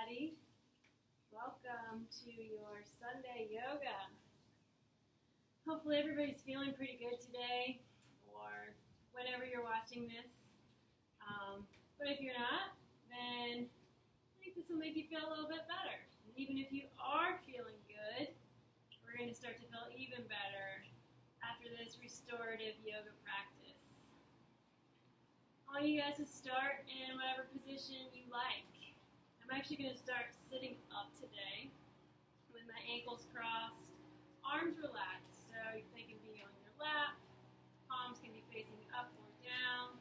everybody. Welcome to your Sunday yoga. Hopefully everybody's feeling pretty good today or whenever you're watching this. But if you're not, then I think this will make you feel a little bit better. And even if you are feeling good, we're going to start to feel even better after this restorative yoga practice. I want you guys to start in whatever position you like. I'm actually going to start sitting up today with my ankles crossed, arms relaxed, so they can be on your lap, palms can be facing up or down.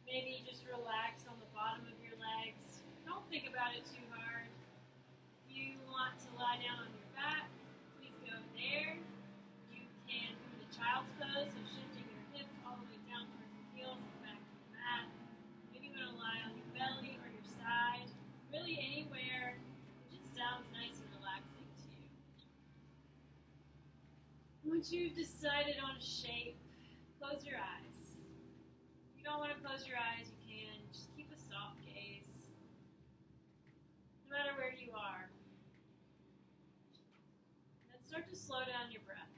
Maybe just relax on the bottom of your legs. Don't think about it too hard. If you want to lie down on your back, please go there. You can come to child's pose, so shifting your hips all the way down towards the heels and back to the mat. Maybe you want to lie on your belly or your side. Really anywhere, it just sounds nice and relaxing to you. Once you've decided on a shape, close your eyes. If you don't want to close your eyes, you can. Just keep a soft gaze, no matter where you are. And then start to slow down your breath.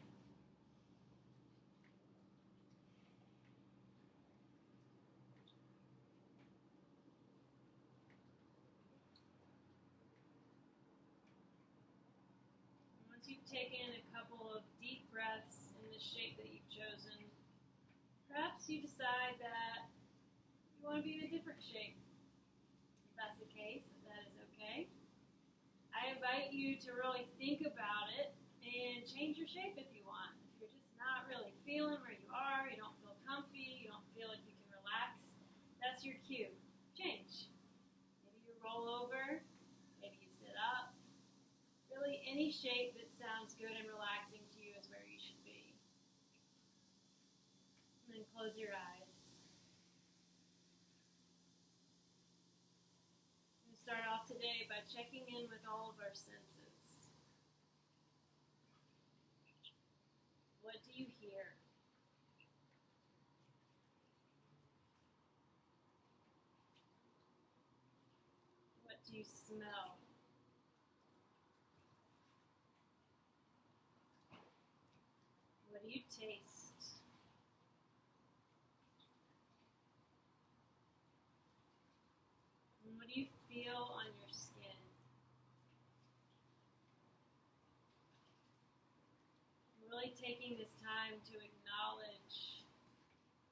Once you've taken a couple of deep breaths in the shape that you've chosen, perhaps you decide that you want to be in a different shape. If that's the case, that is okay. I invite you to really think about it and change your shape if you want. If you're just not really feeling where you are, you don't feel comfy, you don't feel like you can relax, that's your cue. Change. Maybe you roll over, maybe you sit up. Really, any shape that sounds good and relaxing to you is where you should be. And then close your eyes. I'm going to start off today by checking in with all of our senses. What do you hear? What do you smell? What do you taste? And what do you feel on your skin? Really taking this time to acknowledge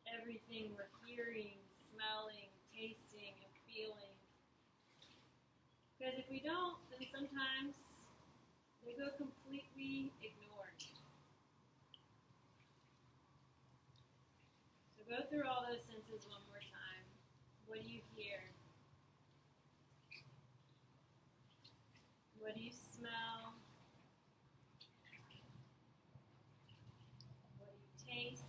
everything we're hearing, smelling, tasting, and feeling. Because if we don't, then sometimes they go completely ignored. So go through all those senses one more time. What do you hear? What do you smell? What do you taste?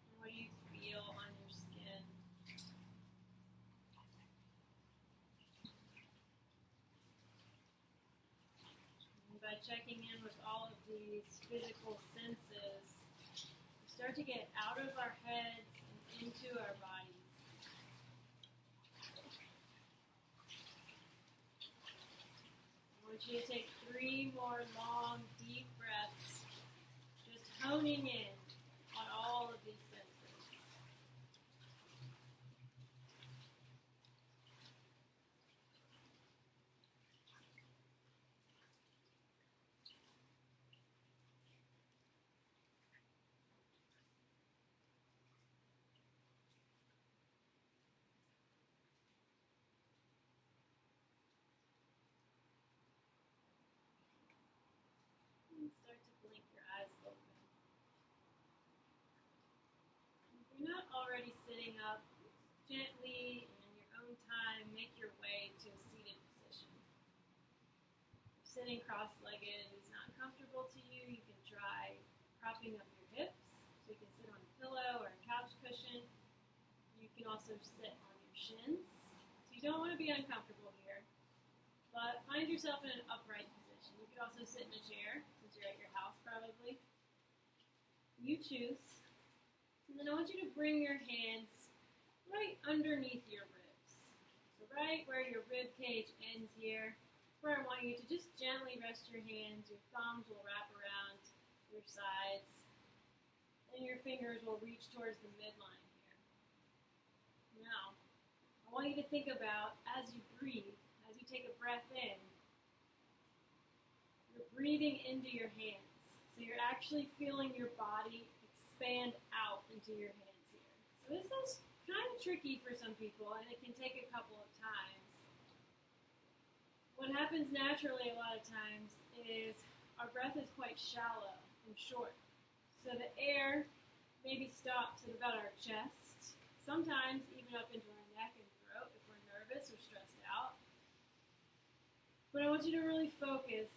And what do you feel on your skin? And by checking in with all of these physical senses, we start to get out of our heads and into our bodies. I want you to take 3 more long, deep breaths, just honing in on all of these senses. And start to blink your eyes open. If you're not already sitting up, gently and in your own time, make your way to a seated position. If sitting cross-legged is not comfortable to you, you can try propping up your hips. So you can sit on a pillow or a couch cushion. You can also sit on your shins. So you don't want to be uncomfortable here, but find yourself in an upright position. You could also sit in a chair, since you're at your house probably. You choose. And then I want you to bring your hands right underneath your ribs. So right where your rib cage ends here, where I want you to just gently rest your hands. Your thumbs will wrap around your sides, and your fingers will reach towards the midline here. Now, I want you to think about, as you breathe, as you take a breath in, you're breathing into your hands. So you're actually feeling your body expand out into your hands here. So this is kind of tricky for some people, and it can take a couple of times. What happens naturally a lot of times is our breath is quite shallow and short. So the air maybe stops at about our chest, sometimes even up into our neck and throat if we're nervous or stressed out. But I want you to really focus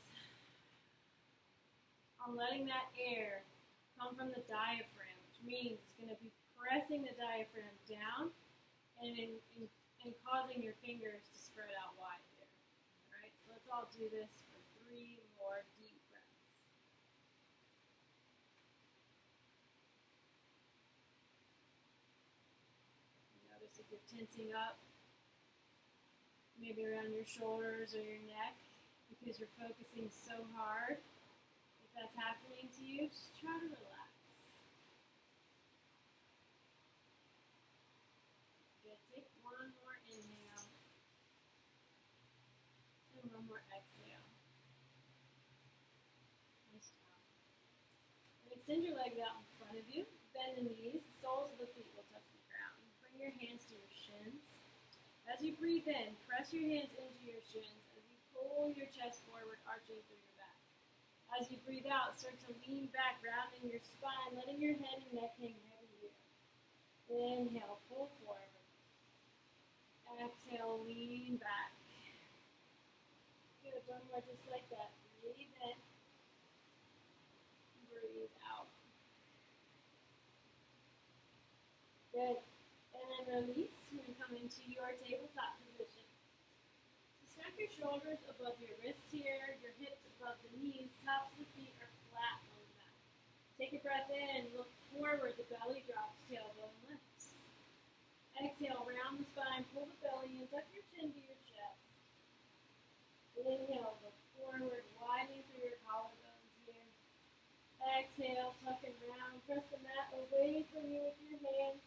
on letting that air come from the diaphragm, which means it's going to be pressing the diaphragm down and causing your fingers to spread out wide there. All right, so let's all do this for 3 more deep breaths. Notice if you're tensing up, maybe around your shoulders or your neck, because you're focusing so hard. If that's happening to you, just try to relax. Good. Take one more inhale and one more exhale. Nice job. And extend your legs out in front of you. Bend the knees. The soles of the feet will touch the ground. Bring your hands to your shins. As you breathe in, press your hands into your shins. As you pull your chest forward, arching through your back. As you breathe out, start to lean back, rounding your spine, letting your head and neck hang heavy here. Inhale, pull forward. Exhale, lean back. Good, one more just like that. Breathe in. Breathe out. Good. And then release. We're going to come into your tabletop position. So snap your shoulders above your wrists here, your hips above the knees, tops of the feet are flat on the mat. Take a breath in, look forward, the belly drops, tailbone lifts. Exhale, round the spine, pull the belly in, tuck your chin to your chest. Inhale, look forward, widening through your collarbones here. Exhale, tuck and round, press the mat away from you with your hands.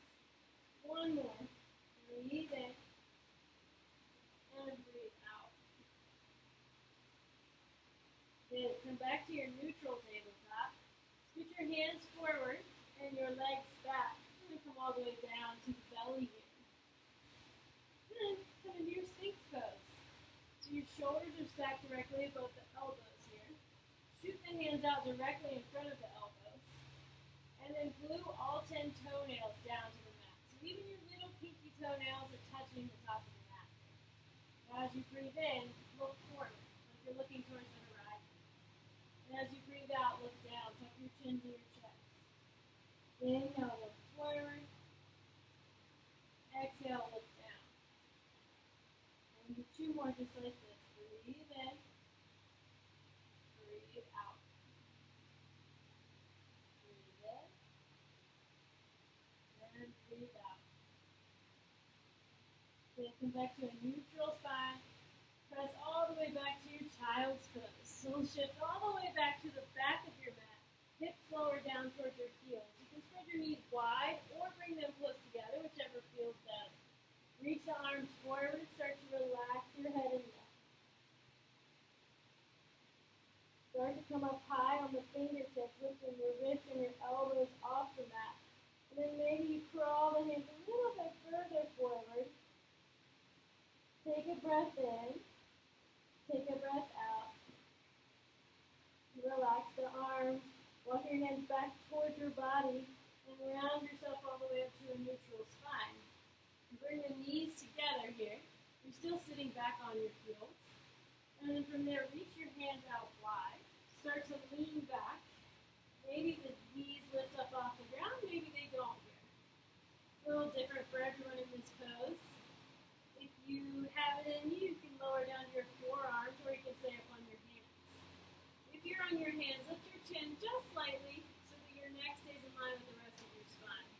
One more. Breathe in and breathe out. Good. Come back to your neutral tabletop. Scoot your hands forward and your legs back. You're going to come all the way down to the belly here. Then come into your Sphinx pose. So your shoulders are stacked directly above the elbows here. Shoot the hands out directly in front of the elbows. And then glue all 10 toenails down to the mat. So even your little pinky toenails are touching the top of the mat. Now as you breathe in, look forward, like you're looking towards the horizon. And as you breathe out, look down, tuck your chin to your chest. Inhale, look forward. Exhale, look down. And do 2 more just like this. Breathe in. Breathe out. Breathe in. And breathe out. Then come back to a neutral spine. Press all the way back to your child's pose. So we'll shift all the way back to the back of your mat. Hips lower down towards your heels. You can spread your knees wide or bring them close together, whichever feels better. Reach the arms forward. Start to relax your head and neck. Start to come up high on the fingertips, lifting your wrists and your elbows off the mat. And then maybe you crawl the hands a little bit further forward. Take a breath in. Take a breath out. Relax the arms. Walk your hands back towards your body and round yourself all the way up to a neutral spine. And bring the knees together here. You're still sitting back on your heels. And then from there, reach your hands out wide. Start to lean back. Maybe the knees lift up off the ground, maybe they don't here. It's a little different for everyone in this pose. If you have it in you, you can lower down your forearms or you can stay up on your hands. If you're on your hands, lift your chin just slightly so that your neck stays in line with the rest of your spine.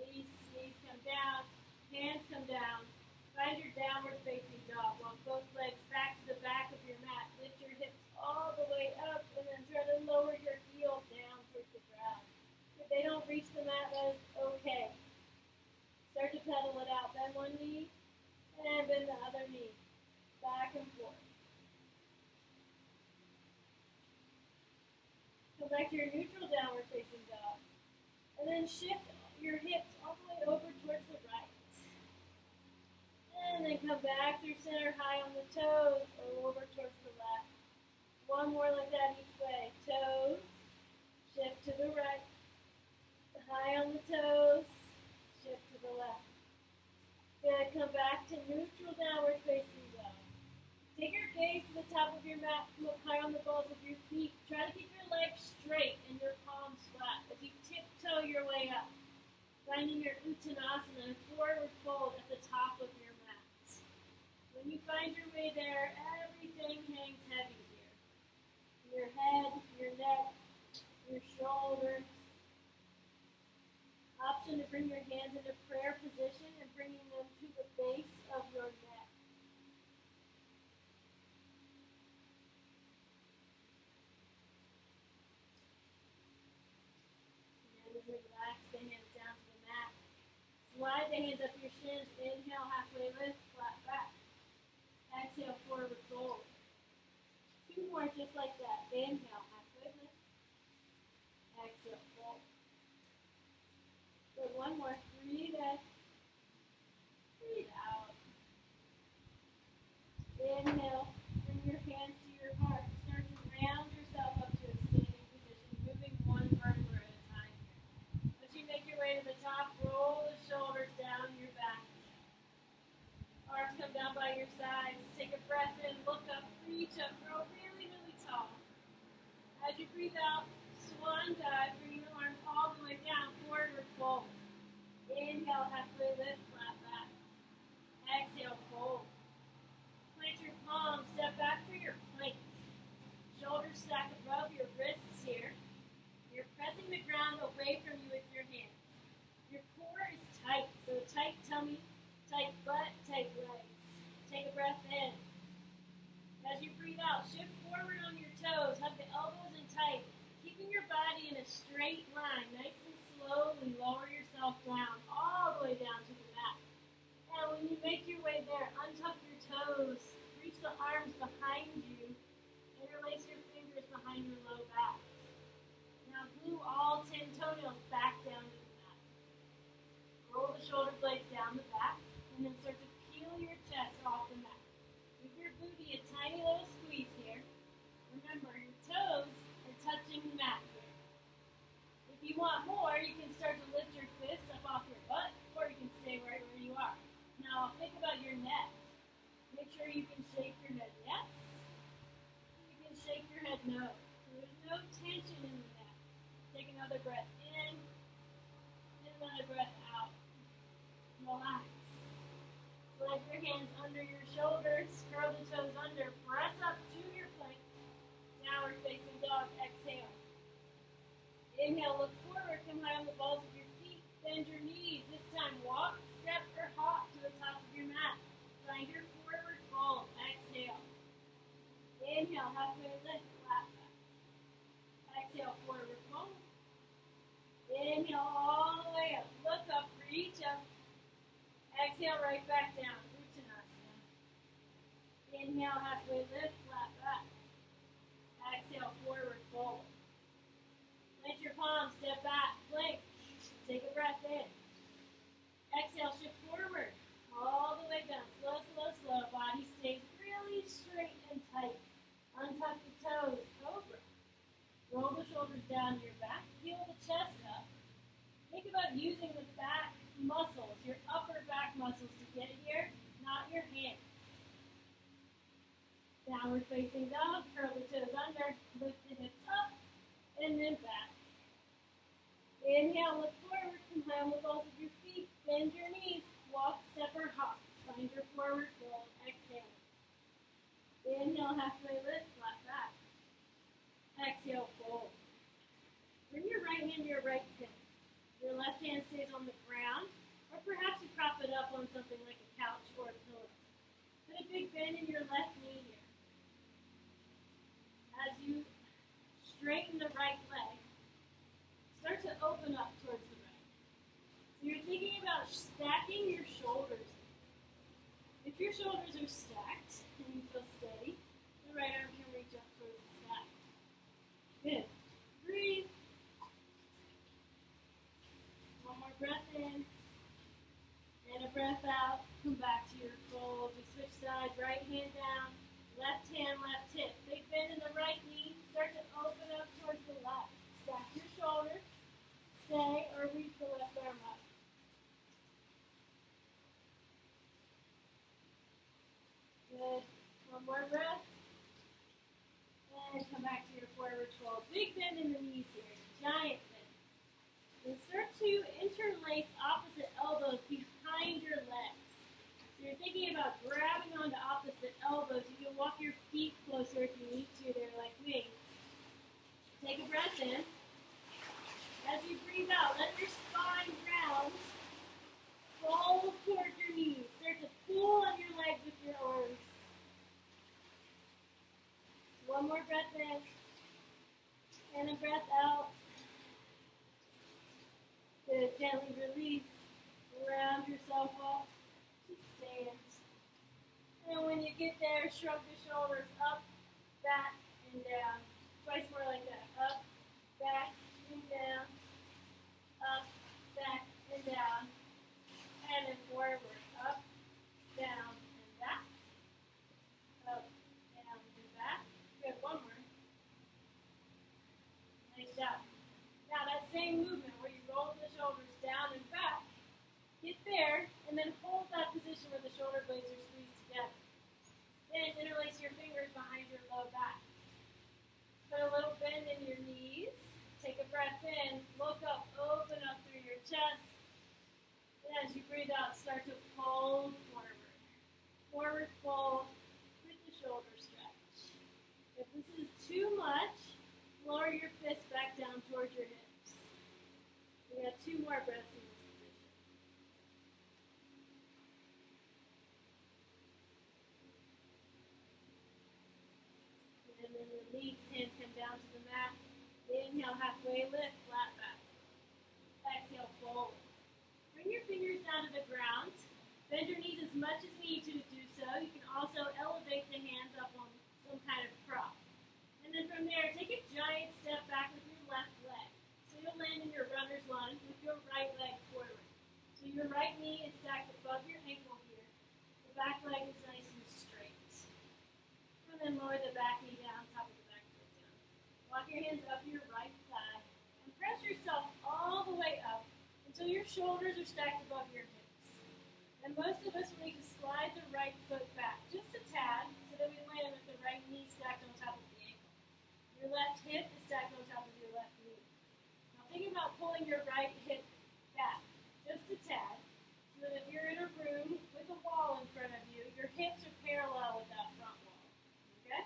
Release, knees come down, hands come down. Find your downward facing dog. Walk both legs back to the back of your mat. Lift your hips all the way up and then try to lower your heels down towards the ground. If they don't reach the mat, that is okay. Start to pedal it out. Bend one knee and bend the other knee. Back and forth. Come back to your neutral downward facing dog. And then shift your hips all the way over towards the right. And then come back through center high on the toes or over towards the left. One more like that each way. Toes, shift to the right. High on the toes, shift to the left. Good, come back to neutral downward facing dog. Take your gaze to the top of your mat, look high on the balls of your feet. Try to keep your legs straight and your palms flat as you tiptoe your way up. Finding your Uttanasana, forward fold at the top of your mat. When you find your way there, everything hangs heavy here. Your head, your neck, your shoulders. Option to bring your hands into prayer position and bringing them to the base of your neck. And as you relax the hands down to the mat, slide the hands up your shins. Inhale, halfway lift, flat back. Exhale, forward fold. Two more just like that. Inhale, halfway lift. Exhale, fold. Good, one more. Breathe in. Breathe out. Inhale. Bring your hands to your heart. Start to round yourself up to a standing position, moving one vertebra at a time here. As you make your way to the top, roll the shoulders down your back. Arms come down by your sides. Take a breath in, look up, reach up, grow really, really tall. As you breathe out, swan dive, bring your arms all the way down, forward fold. Inhale, halfway lift, flat back. Exhale, fold. Plant your palms, step back for your plank. Shoulders stack above your wrists here. You're pressing the ground away from you with your hands. Your core is tight, so tight tummy, tight butt, tight legs. Take a breath in. As you breathe out, shift forward on your toes, hug the elbows in tight, keeping your body in a straight line. Nice and slowly lower yourself down, all the way down to the mat. And when you make your way there, untuck your toes, reach the arms behind you, interlace your fingers behind your low back. Now glue all 10 toenails back down to the mat. Roll the shoulder blades down the back, and then start to peel your chest off the mat. Give your booty a tiny little squeeze here. Remember, your toes are touching the mat here. If you want more, you can start to lift your fists up off your butt, or you can stay right where you are. Now, think about your neck. Make sure you can shake your head yes. You can shake your head no. There's no tension in the neck. Take another breath in, and another breath out. Relax. Slide your hands under your shoulders, curl the toes under, press up to your plank. Downward facing dog, exhale. Inhale, look forward, come high on the balls of your feet, bend your knees. This time, walk, step, or hop to the top of your mat. Find your forward fold, exhale. Inhale, halfway lift, flat back. Exhale, forward fold. Inhale, all the way up. Look up, reach up. Exhale, right back down. Uttanasana. Inhale, halfway lift, flat back. Exhale, forward fold. Plant your palms, step back, plank. Take a breath in. Exhale, shift forward. All the way down. Slow, slow, slow. Body stays really straight and tight. Untuck the toes, cobra. Roll the shoulders down your back. Peel the chest up. Think about using the back muscles, your upper back muscles to get here, not your hands. Downward facing dog, curl the toes under, lift the hips up, and then back. Inhale, look forward, come high on the balls of your feet, bend your knees, walk, step, or hop. Find your forward fold, exhale. Inhale, halfway lift, flat back. Exhale, fold. Bring your right hand to your right hip. Your left hand stays on the ground. prop it up on something like a couch or a pillow. Put a big bend in your left knee here. As you straighten the right leg, start to open up towards the right. So you're thinking about stacking your shoulders. If your shoulders are stacked and you feel steady, the right arm can reach up towards the sky. Good. Breathe. One more breath in. And a breath out. Come back to your fold. We switch sides. Right hand down. Left hand, left hip. Big bend in the right knee. Start to open up towards the left. Stack your shoulders. Stay or reach the left arm up. Good. One more breath. And come back to your forward fold. Big bend in the knees here. Giant bend. And start to interlace opposite elbows behind your legs. So you're thinking about grabbing onto opposite elbows. You can walk your feet closer if you need to. They're like wings. Take a breath in. As you breathe out, let your spine ground. Fold towards your knees. Start to pull on your legs with your arms. One more breath in. And a breath out. Good. Gently release. Round yourself up to stand. And when you get there, shrug the shoulders up, back, and down. Twice more like that. Up, back, and down. Up, back, and down. And then forward. Up, down, and back. Up, down, and back. Good. One more. Nice job. Now that same movement where you roll the shoulders down and back, get there, and then hold that position where the shoulder blades are squeezed together. Then interlace your fingers behind your low back. Put a little bend in your knees. Take a breath in. Look up. Open up through your chest. And as you breathe out, start to fold forward. Forward fold with the shoulder stretch. If this is too much, lower your fists back down towards your hips. We got 2 more breaths in this position. And then release, hands come down to the mat. Inhale, halfway lift, flat back. Exhale, fold. Bring your fingers down to the ground. Bend your knees as much as you need to do so. You can also elevate the hands up on some kind of prop. And then from there, take a giant step back with your left leg. So you'll land in your runner's lunge with your right leg forward. So your right knee is stacked above your ankle here. The back leg is nice and straight. And then lower the back knee down, top of the back foot down. Walk your hands up your right thigh. And press yourself all the way up until your shoulders are stacked above your hips. And most of us will need to slide the right foot back just a tad so that we land with the right knee stacked on top of the ankle. Your left hip is stacked on top of your left knee. Now think about pulling your right hip back just a tad so that if you're in a room with a wall in front of you, your hips are parallel with that front wall. Okay?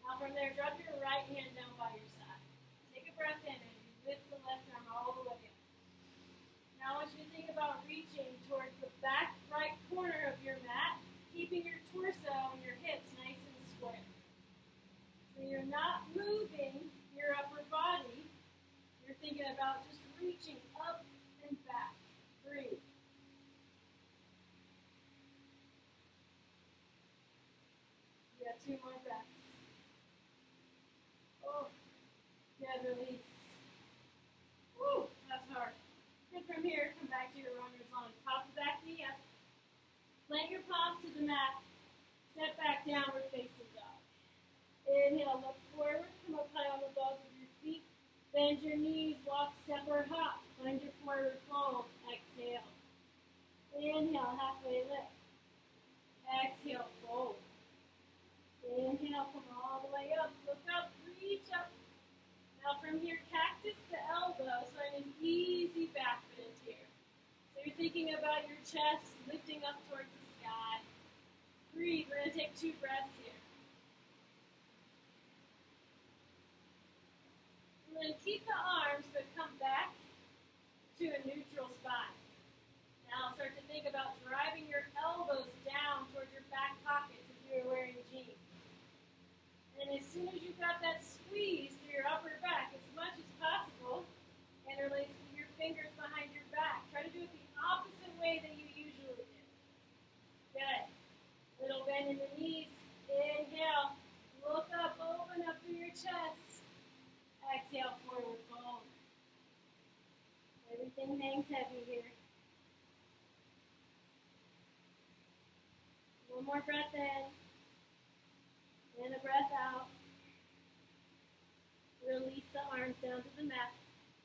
Now from there, drop your right hand down by your side. Take a breath in and you lift the left arm all the way up. Now I want you to think about reaching towards the back right corner of your mat, keeping your torso and your hips nice and square. So you're not moving your upper body. You're thinking about just reaching up and back. Breathe. You got 2 more breaths. Oh, good, release. Woo, that's hard. And from here, come back to your runner's lunge. Pop the back knee up. Plant your palms to the mat. Step back, downward facing dog. Inhale, look forward. Come up high on the balls of your feet. Bend your knees, walk, step, or hop. Find your forward fold. Exhale. Inhale, halfway lift. Exhale, fold. Inhale, come all the way up. Look up, reach up. Now from here, cactus the elbow, so I'm an easy back bend here. So you're thinking about your chest lifting up towards the sky. Breathe. We're going to take 2 breaths here. And then keep the arms, but come back to a neutral spine. Now start to think about Everything hangs heavy here. One more breath in. And a breath out. Release the arms down to the mat.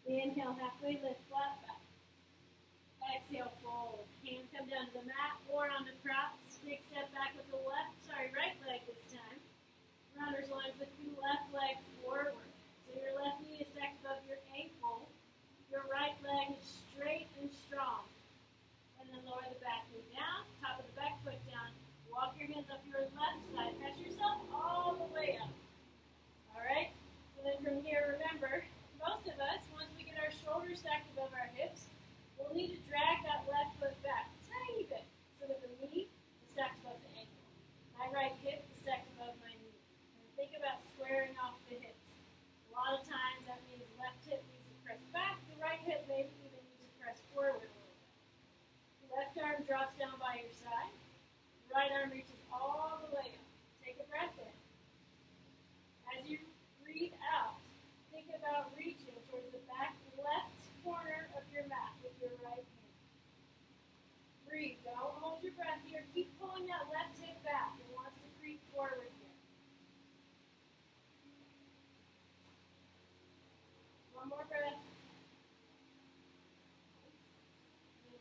Inhale, halfway lift, flat back. Exhale, fold. Hands come down to the mat or on the props. Big step back with the right leg this time. Runner's lunge with the left leg forward. So your left knee is stacked above your ankle. Your right leg is straight and strong. And then lower the back knee down, top of the back foot down. Walk your hands up your left side. Press yourself all the way up. All right? So then from here, remember, most of us, once we get our shoulders stacked above our hips, we'll need to drag that left foot back a tiny bit so that the knee is stacked above the ankle. My right hip is stacked above my knee. And think about squaring off the hips. A lot of times that means left hip needs to press back, the right hip maybe even needs to press forward a little bit. The left arm drops down by your side. The right arm reaches all the way up. Take a breath in. As you breathe out, think about reaching towards the back left corner of your mat with your right hand. Breathe. Don't hold your breath here. Keep pulling that left hip back. It wants to creep forward here. One more breath.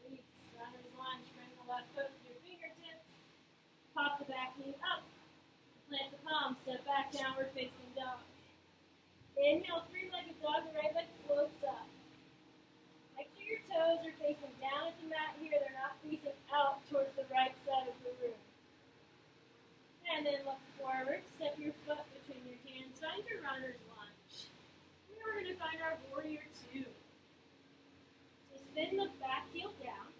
Release. Runner's lunge. Bring the left foot with your fingertips. Pop the back knee up. Plant the palm. Step back, downward facing dog. Inhale, three-legged dog. The right leg floats up. Make sure your toes are facing down at the mat here. They're not facing out towards the right side of the room. And then look forward. Step your foot between your hands. Find your runner's lunge. Here we're going to find our warrior two. So spin the back heel down.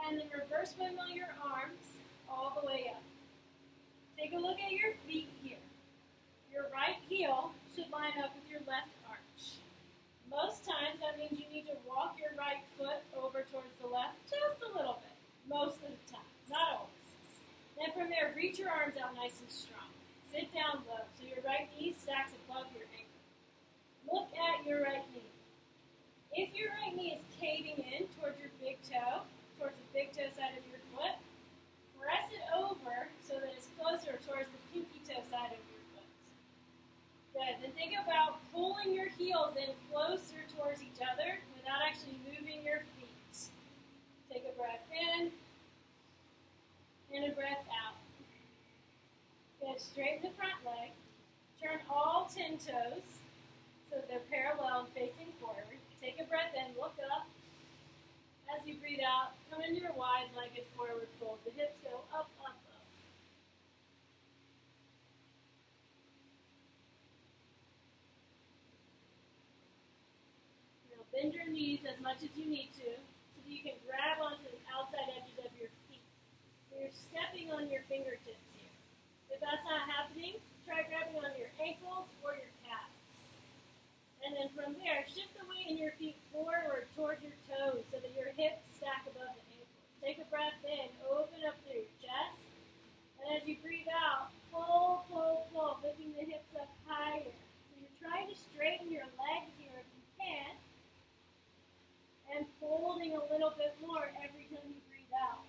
And then reverse windmill your arms all the way up. Take a look at your feet here. Your right heel should line up with your left arch. Most times that means you need to walk your right foot over towards the left just a little bit. Most of the time, not always. Then from there, reach your arms out nice and strong. Sit down low so your right knee stacks above your ankle. Look at your right knee. If your right knee is caving in towards your big toe, towards the big toe side of your foot, press it over so that it's closer towards the pinky toe side of your foot. Good. Then think about pulling your heels in closer towards each other without actually moving your feet. Take a breath in and a breath out. Good. Straighten the front leg. Turn all 10 toes so that they're parallel and facing forward. Take a breath in, look up. As you breathe out, come into your wide-legged forward fold. The hips go up, up, up. Now bend your knees as much as you need to so that you can grab onto the outside edges of your feet. So you're stepping on your fingertips here. If that's not happening, try grabbing on your ankles or your calves. And then from there, shift the weight in your feet forward toward your toes so that your hips stack above the ankles. Take a breath in, open up through your chest. And as you breathe out, pull, pull, pull, lifting the hips up higher. So you're trying to straighten your legs here if you can. And folding a little bit more every time you breathe out.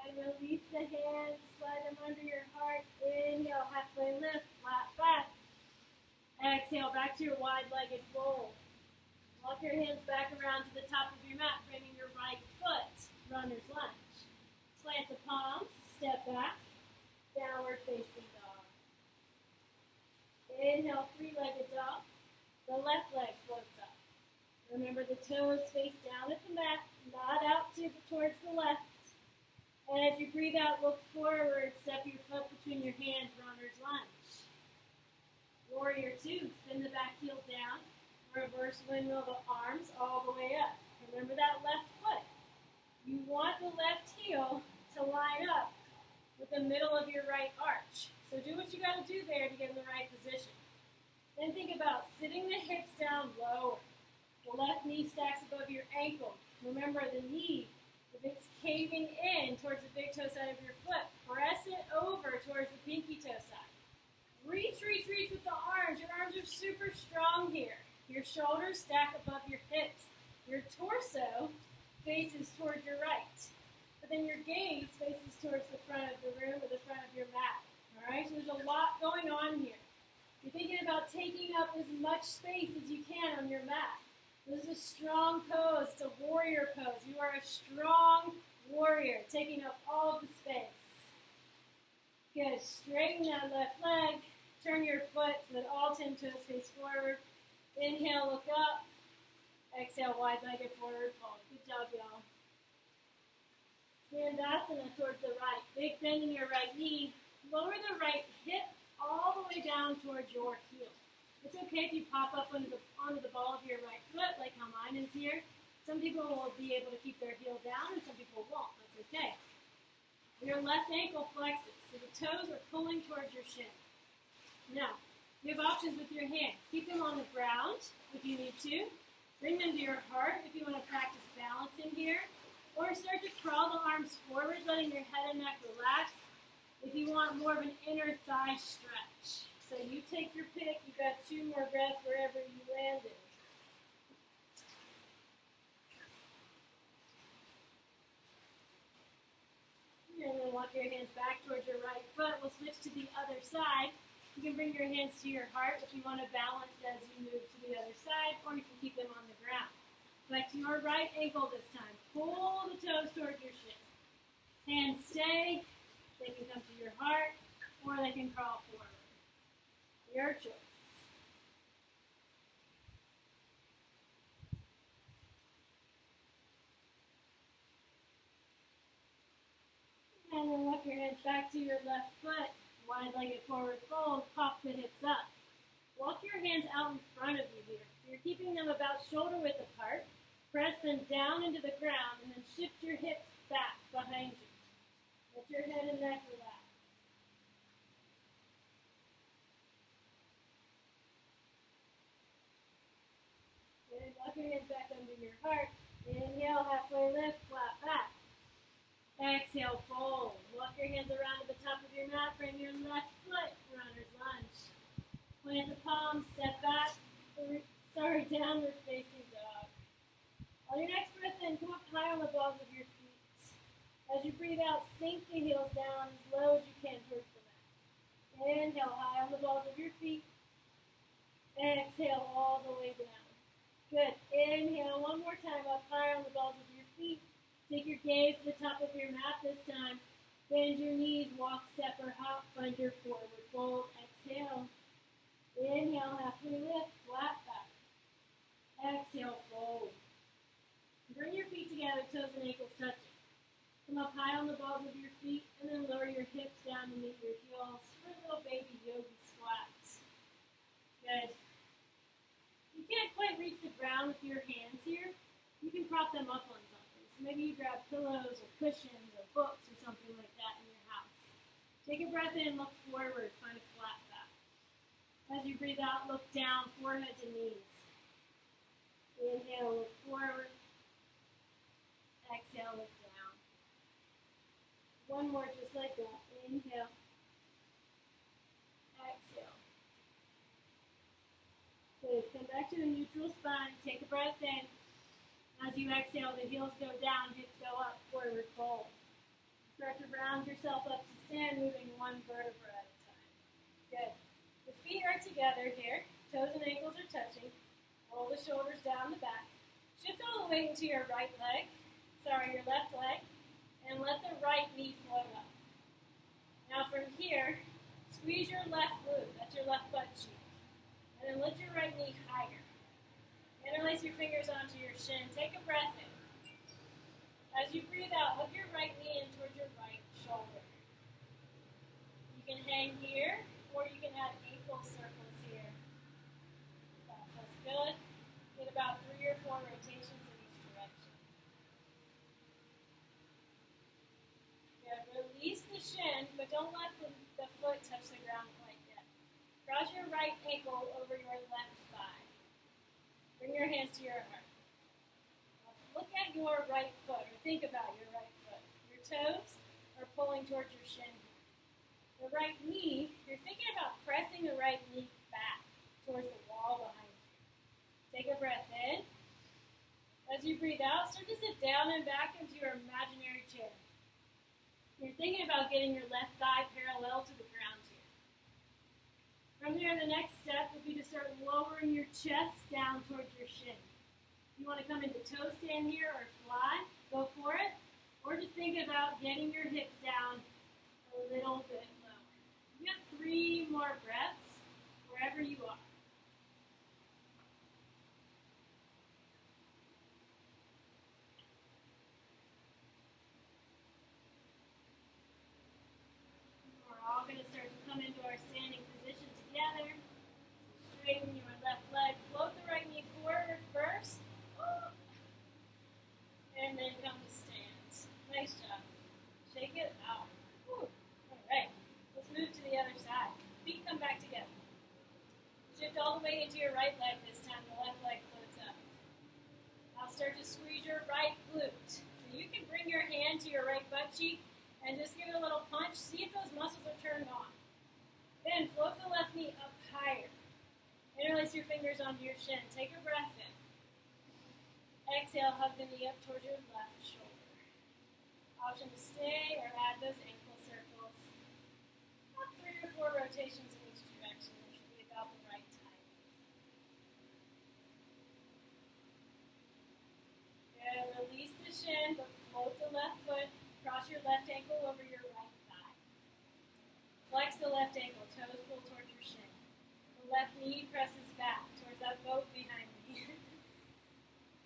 And release the hands, slide them under your heart. Inhale, halfway lift, flat back. Exhale, back to your wide-legged fold. Walk your hands back around to the top of your mat, framing your right foot, runner's lunge. Plant the palms, step back, downward facing dog. Inhale, three-legged dog. The left leg floats up. Remember the toes face down at the mat, not out towards the left. And as you breathe out, look forward, step your foot between your hands, runner's lunge. Warrior two, spin the back heel down, reverse windmill the arms all the way up. Remember that left foot. You want the left heel to line up with the middle of your right arch. So do what you got to do there to get in the right position. Then think about sitting the hips down lower. The left knee stacks above your ankle. Remember the knee. If it's caving in towards the big toe side of your foot, press it over towards the pinky toe side. Reach, reach, reach with the arms. Your arms are super strong here. Your shoulders stack above your hips. Your torso faces towards your right. But then your gaze faces towards the front of the room or the front of your mat. All right? So there's a lot going on here. You're thinking about taking up as much space as you can on your mat. This is a strong pose. It's a warrior pose. You are a strong warrior, taking up all of the space. Good. Straighten that left leg. Turn your foot so that all 10 toes face forward. Inhale, look up. Exhale, wide-legged forward fold. Good job, y'all. Dandasana towards the right. Big bend in your right knee. Lower the right hip all the way down towards your heel. It's okay if you pop up onto the ball of your right foot, like how mine is here. Some people will be able to keep their heel down, and some people won't. That's okay. Your left ankle flexes, so the toes are pulling towards your shin. Now, you have options with your hands. Keep them on the ground if you need to. Bring them to your heart if you want to practice balance in here. Or start to crawl the arms forward, letting your head and neck relax if you want more of an inner thigh stretch. So you take your pick. You've got 2 more breaths wherever you landed. And then walk your hands back towards your right foot. We'll switch to the other side. You can bring your hands to your heart if you want to balance as you move to the other side, or you can keep them on the ground. Flex your right ankle this time. Pull the toes towards your shin. Hands stay. They can come to your heart, or they can crawl forward. Your choice. And then walk your hands back to your left foot. Wide-legged forward fold. Pop the hips up. Walk your hands out in front of you here. So you're keeping them about shoulder width apart. Press them down into the ground and then shift your hips back behind you. Let your head and neck relax. Good. Walk your hands back under your heart. Inhale, halfway lift, flat back. Exhale, fold. Walk your hands around to the top of your mat. Frame your left foot, runner's lunge. Plant the palms, step back. Downward facing dog. On your next breath in, come up high on the balls of your feet. As you breathe out, sink the heels down as low as you can towards the mat. Inhale, high on the balls of your feet. Exhale all the way down. Good. Inhale one more time, up high on the balls of your feet. Take your gaze to the top of your mat this time. Bend your knees, walk, step, or hop, find your forward fold. Exhale. Inhale, halfway lift, flat back. Exhale, fold. Bring your feet together, toes and ankles touching. Come up high on the balls of your feet, and then lower your hips down to meet your heels for little baby yogi squats. Good. You can't quite reach the ground with your hands here. You can prop them up on something. So maybe you grab pillows or cushions or books or something like that in your house. Take a breath in, look forward, find a flat back. As you breathe out, look down, forehead to knees. Inhale, look forward. Exhale, look down. One more just like that. Inhale. Exhale. Good. Come back to a neutral spine. Take a breath in. As you exhale, the heels go down, hips go up, forward fold. Start to round yourself up to stand, moving one vertebra at a time. Good. The feet are together here. Toes and ankles are touching. Roll the shoulders down the back. Shift all the weight into your your left leg, and let the right knee float up. Now from here, squeeze your left glute, that's your left butt cheek, and then lift your right knee higher. Interlace your fingers onto your shin. Take a breath in. As you breathe out, hook your right knee in towards your right shoulder. You can hang here, or you can add ankle circles here. That feels good. Get about 3 or 4 rotations in each direction. Good. Release the shin, but don't let the foot touch the ground quite yet. Cross your right ankle over your left thigh. Bring your hands to your heart. Look at your right foot, or think about your right foot. Your toes are pulling towards your shin. The right knee, you're thinking about pressing the right knee back towards the wall behind you. Take a breath in. As you breathe out, start to sit down and back into your imaginary chair. You're thinking about getting your left thigh parallel to the ground here. From there, the next step would be to start lowering your chest down towards your shin. You want to come into toe stand here or fly, go for it. Or just think about getting your hips down a little bit lower. You have 3 more breaths wherever you are. We're all going to start to come into our standing position together. Straighten your left leg, float the right knee forward first, and then come to stand. Nice job. Shake it out. Woo. All right. Let's move to the other side. Feet come back together. Shift all the way into your right leg this time. The left leg floats up. Now start to squeeze your right glute. So you can bring your hand to your right butt cheek and just give it a little punch. See if those muscles are turned on. Then float the left knee up higher. Interlace your fingers onto your shin. Take a breath in. Exhale, hug the knee up towards your left shoulder. Option to stay or add those ankle circles. About 3 or 4 rotations in each direction. There should be about the right time. Good. Release the shin, but float the left foot. Cross your left ankle over your right thigh. Flex the left ankle. Toes pull towards your shin. The left knee presses back towards that boat behind me.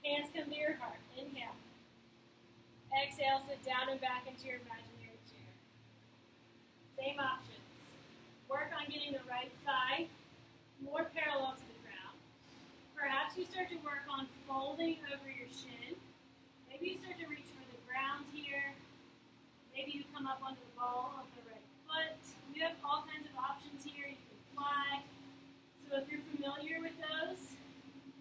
Hands come to your heart. Inhale. Exhale, sit down and back into your imaginary chair. Same options. Work on getting the right thigh more parallel to the ground. Perhaps you start to work on folding over your shin. Maybe you start to reach for the ground here. Maybe you come up onto the ball of the right foot. You have all kinds of options here. You can fly. So if you're familiar with those,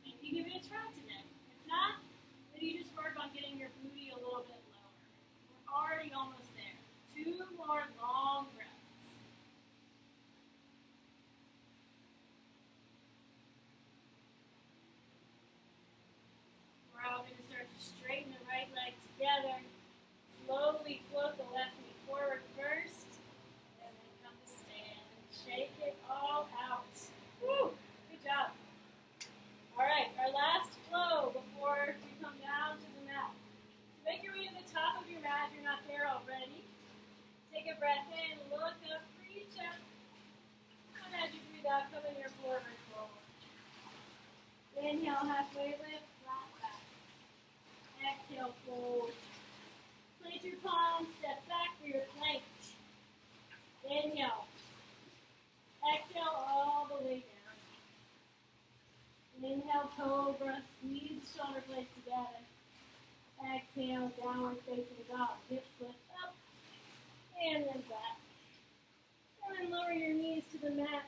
maybe give it a try today. If not, then you just work on getting your booty a little bit lower. We're already almost there. 2 more long breaths. We're all going to start to straighten the right leg together. Slowly float the left knee forward first, and then come to stand. Shake it all out. Woo! Good job. All right, our last flow before we come down to the mat. Make your way to the top of your mat if you're not there already. Take a breath in, look up, reach up. And as you breathe out, come in your forward fold. Inhale, halfway lift, flat back. Exhale, fold. Place your palms, step back for your plank. Inhale. Exhale all the way down. Inhale, cobra, squeeze the shoulder blades together. Exhale, downward facing dog. Hip flip up, and then back. And then lower your knees to the mat.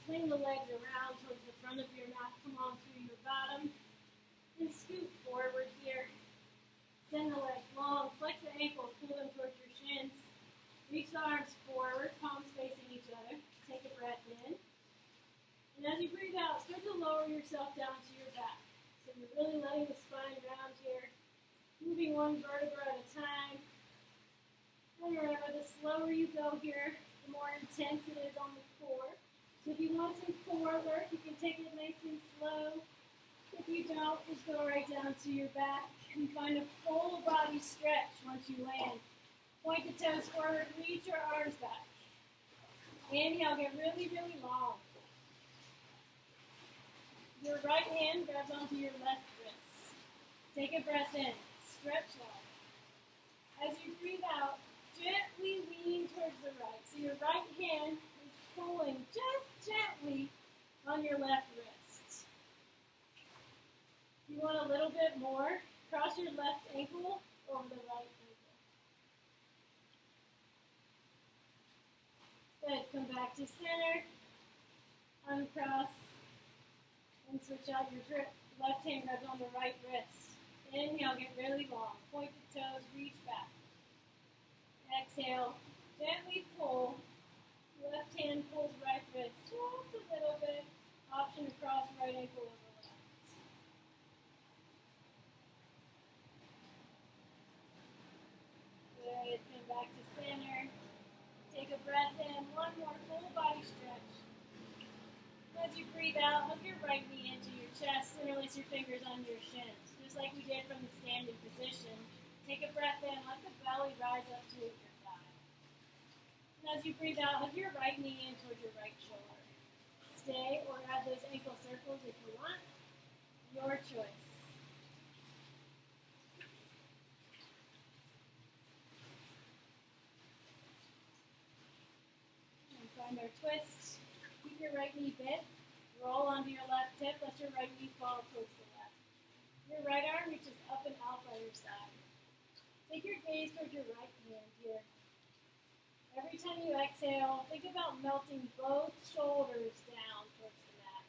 Swing the legs around towards the front of your mat. Come on through your bottom. And scoot forward here. Send the legs long. Flex the ankles, pull them towards your shins. Reach the arms forward, palms facing each other. Take a breath in. And as you breathe out, start to lower yourself down to your back. So you're really letting the spine round here. Moving one vertebra at a time. And remember, the slower you go here, the more intense it is on the core. So if you want some core work, you can take it nice and slow. If you don't, just go right down to your back and find a full body stretch once you land. Point the toes forward, reach your arms back. Inhale, get really, really long. Your right hand grabs onto your left wrist. Take a breath in, stretch long. As you breathe out, gently lean towards the right. So your right hand is pulling just gently on your left wrist. If you want a little bit more, cross your left ankle over the right ankle. Good. Come back to center. Uncross. And switch out your grip. Left hand grabs on the right wrist. Inhale, get really long. Point the toes, reach back. Exhale, gently pull. Left hand you breathe out, hug your right knee into your chest and release your fingers onto your shins, just like we did from the standing position. Take a breath in, let the belly rise up to your thigh. And as you breathe out, hug your right knee in towards your right shoulder. Stay or add those ankle circles if you want. Your choice. And find our twist. Keep your right knee bent. Roll onto your left hip. Let your right knee fall towards the left. Your right arm reaches up and out by your side. Take your gaze towards your right hand here. Every time you exhale, think about melting both shoulders down towards the mat.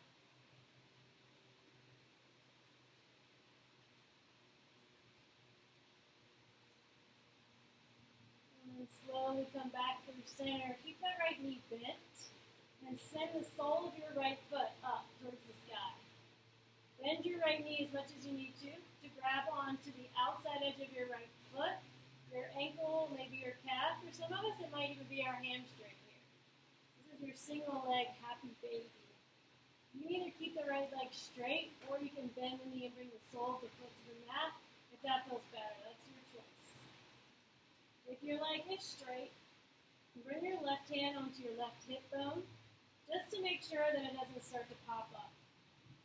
And then slowly come back through center. Keep that right knee bent. And send the sole of your right foot up towards the sky. Bend your right knee as much as you need to grab onto the outside edge of your right foot, your ankle, maybe your calf. For some of us, it might even be our hamstring here. This is your single leg happy baby. You can either keep the right leg straight, or you can bend the knee and bring the sole of the foot to the mat if that feels better. That's your choice. If your leg is straight, bring your left hand onto your left hip bone, just to make sure that it doesn't start to pop up.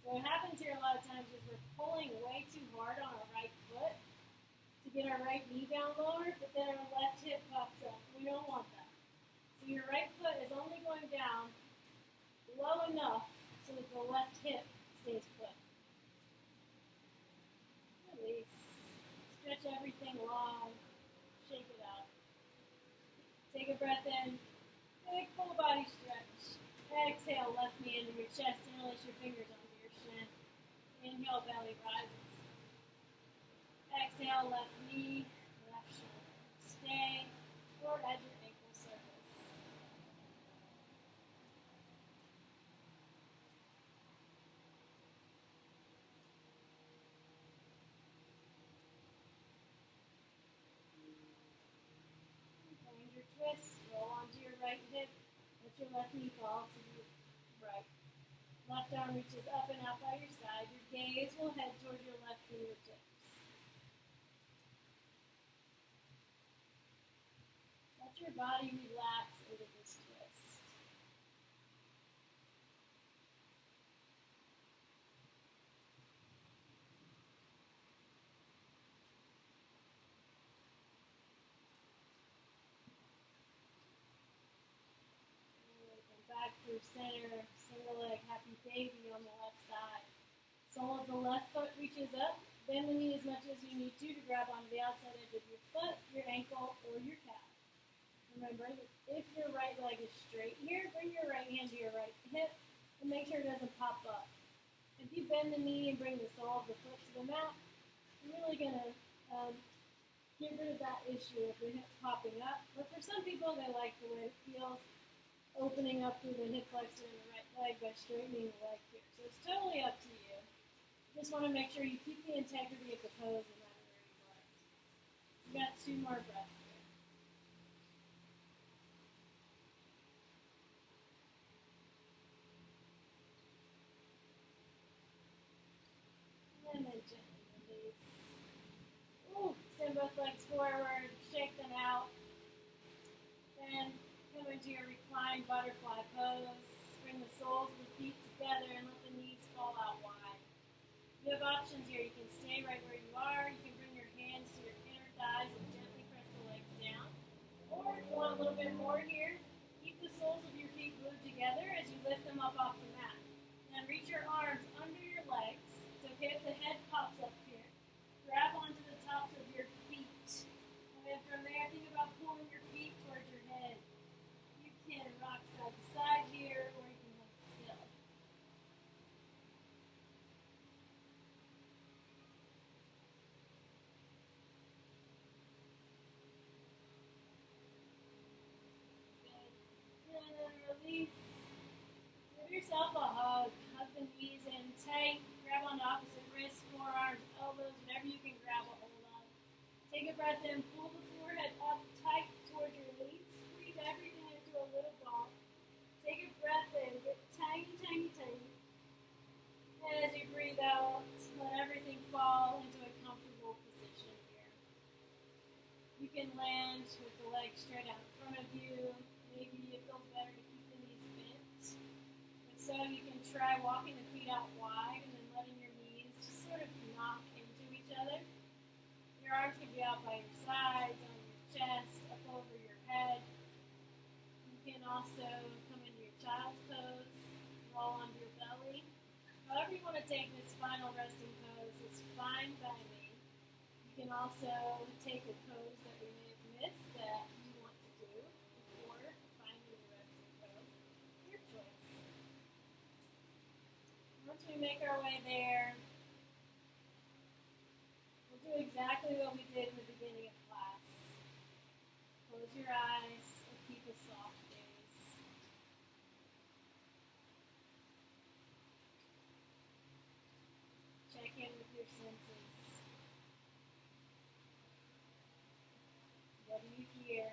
So what happens here a lot of times is we're pulling way too hard on our right foot to get our right knee down lower, but then our left hip pops up. We don't want that. So your right foot is only going down low enough so that the left hip stays put. Release. Stretch everything long. Shake it out. Take a breath in. Big full body stretch. Exhale, left knee into your chest and release your fingers onto your shin. Inhale, belly rises. Exhale, left knee, left shoulder. Stay or add your ankle circles. Find your twist. Roll onto your right hip. Let your left knee fall to the right. Left arm reaches up and out by your side. Your gaze will head toward your left fingertips. Let your body relax into this twist. Back through center, single leg, happy baby on the left side. Sole of the left foot reaches up. Bend the knee as much as you need to grab onto the outside edge of your foot, your ankle, or your calf. Remember that if your right leg is straight here, bring your right hand to your right hip and make sure it doesn't pop up. If you bend the knee and bring the sole of the foot to the mat, you're really going to get rid of that issue of the hip popping up. But for some people, they like the way it feels, opening up through the hip flexor in the right leg by straightening the leg here. So it's totally up to you. Just want to make sure you keep the integrity of the pose no matter where you are. You got 2 more breaths here. And then gently release. Ooh, send both legs forward, shake them out. Then come into your reclined butterfly pose. Bring the soles of the feet together and let the knees fall out wide. You have options here. You can stay right where you are. You can bring your hands to your inner thighs and gently press the legs down. Or if you want a little bit more here, keep the soles of your feet glued together as you lift them up off the mat. Then reach your arms under your legs. It's okay if the head pops up here. Grab onto the tops of your feet. And then from there, think about pulling your feet towards your head. You can rock side to side here, or you can hold still. And then release. Give yourself a hug. Hug the knees in tight. Grab on the opposite wrists, forearms, elbows, whatever you can grab a hold of. Take a breath in. Pull the forehead up tight towards your knees. Squeeze everything into a little ball. Take a breath in. Get tiny, tiny, tiny. land with the legs straight out in front of you. Maybe it feels better to keep the knees bent. If so, you can try walking the feet out wide and then letting your knees just sort of knock into each other. Your arms can be out by your sides, on your chest, up over your head. You can also come into your child's pose, roll onto your belly. However you want to take this final resting pose is fine by me. You can also take a pose that we may have missed that you want to do before finding the resting pose. Your choice. Once we make our way there, we'll do exactly what we did in the beginning of class. Close your eyes and keep a soft gaze. Check in with your senses. What do you hear?